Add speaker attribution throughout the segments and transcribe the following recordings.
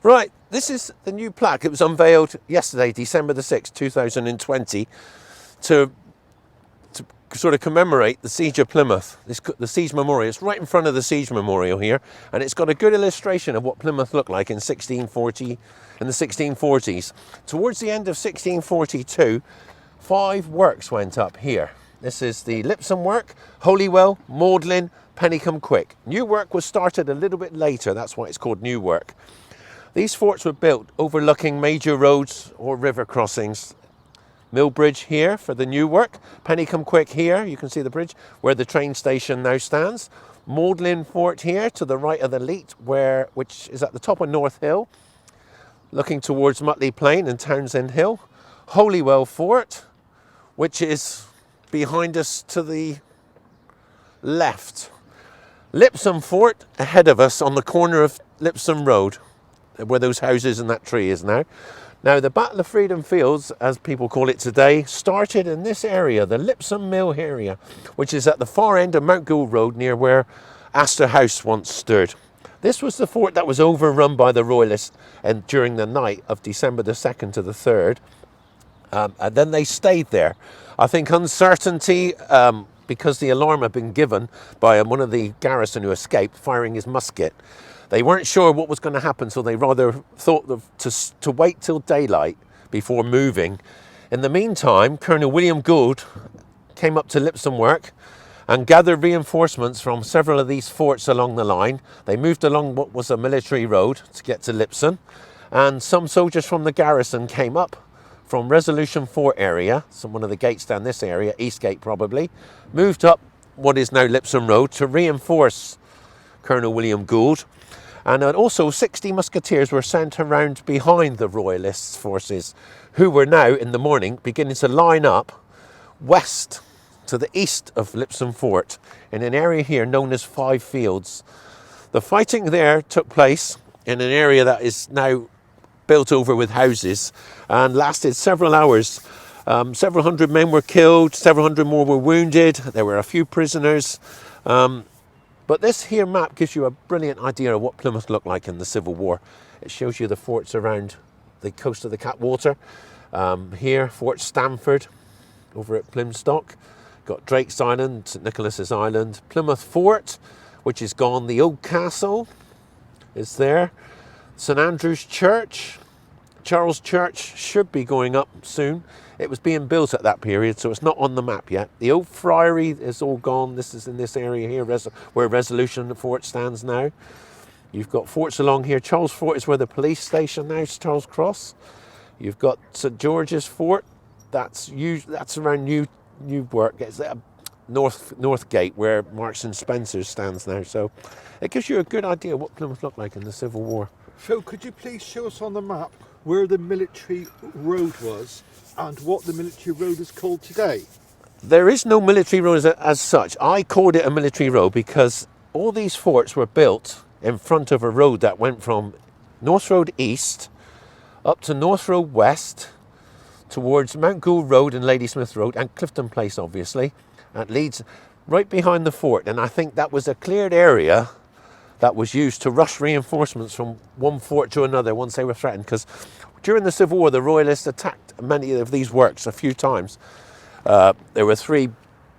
Speaker 1: Right, this is the new plaque. It was unveiled yesterday, December the 6th, 2020, to sort of commemorate the Siege of Plymouth, the Siege Memorial. It's right in front of the Siege Memorial here, and it's got a good illustration of what Plymouth looked like in 1640, in the 1640s. Towards the end of 1642, 5 works went up here. This is the Lipsome work, Holywell, Magdalen, Pennycombe Quick. New work was started a little bit later, that's why it's called new work. These forts were built overlooking major roads or river crossings. Millbridge here for the new work. Pennycombe Quick here, you can see the bridge, where the train station now stands. Magdalen Fort here to the right of the Leat, which is at the top of North Hill, looking towards Mutley Plain and Townsend Hill. Holywell Fort, which is behind us to the left. Lipsome Fort ahead of us on the corner of Lipsome Road, where those houses and that tree is now. Now, the Battle of Freedom Fields, as people call it today, started in this area, the Lipsome Mill area, which is at the far end of Mount Gould Road, near where Astor House once stood. This was the fort that was overrun by the Royalists and during the night of December the 2nd to the 3rd. And then they stayed there. I think uncertainty, because the alarm had been given by one of the garrison who escaped, firing his musket. They weren't sure what was going to happen, so they rather thought to wait till daylight before moving. In the meantime, Colonel William Gould came up to Lipsome work and gathered reinforcements from several of these forts along the line. They moved along what was a military road to get to Lipsome, and some soldiers from the garrison came up from Resolution Fort area, one of the gates down this area, Eastgate probably, moved up what is now Lipsome Road to reinforce Colonel William Gould. And also 60 musketeers were sent around behind the Royalists' forces, who were now in the morning beginning to line up west to the east of Lipsome Fort in an area here known as 5 Fields. The fighting there took place in an area that is now built over with houses and lasted several hours. Several hundred men were killed, several hundred more were wounded, there were a few prisoners. But this here map gives you a brilliant idea of what Plymouth looked like in the Civil War. It shows you the forts around the coast of the Catwater. Here, Fort Stamford over at Plymstock. Got Drake's Island, St Nicholas's Island. Plymouth Fort, which is gone. The old castle is there. St Andrew's Church. Charles Church should be going up soon. It was being built at that period, so it's not on the map yet. The old friary is all gone. This is in this area here, where Resolution Fort stands now. You've got forts along here. Charles Fort is where the police station now is, Charles Cross. You've got St George's Fort. That's around Newark. It's North Gate, where Marks and Spencer's stands now. So it gives you a good idea of what Plymouth looked like in the Civil War.
Speaker 2: Phil, could you please show us on the map where the military road was and what the military road is called today?
Speaker 1: There is no military road as such. I called it a military road because all these forts were built in front of a road that went from North Road East up to North Road West towards Mount Gould Road and Ladysmith Road and Clifton Place, obviously. That leads right behind the fort, and I think that was a cleared area that was used to rush reinforcements from one fort to another once they were threatened, because during the Civil War the Royalists attacked many of these works a few times. There were 3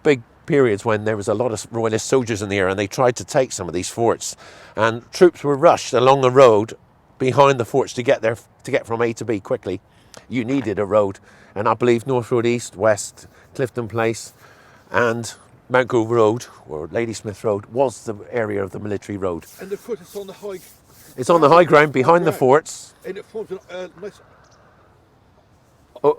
Speaker 1: big periods when there was a lot of Royalist soldiers in the area and they tried to take some of these forts, and troops were rushed along the road behind the forts to get from A to B quickly. You needed a road, and I believe North Road East, West, Clifton Place and Mount Gould Road, or Ladysmith Road, was the area of the military road.
Speaker 2: And the foot is on the high...
Speaker 1: It's on the high ground behind the forts.
Speaker 2: And it forms a nice...
Speaker 1: Oh,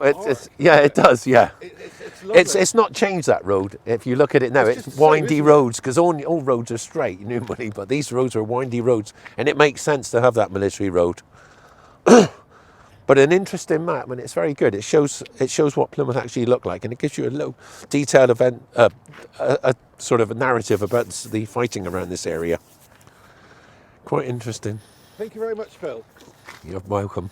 Speaker 1: yeah, it does, yeah.
Speaker 2: It's
Speaker 1: not changed, that road. If you look at it now, it's windy roads, because all roads are straight, normally, but these roads are windy roads, and it makes sense to have that military road. But an interesting map, and it's very good. It shows what Plymouth actually looked like, and it gives you a little detailed event, a sort of a narrative about the fighting around this area. Quite interesting.
Speaker 2: Thank you very much, Phil.
Speaker 1: You're welcome.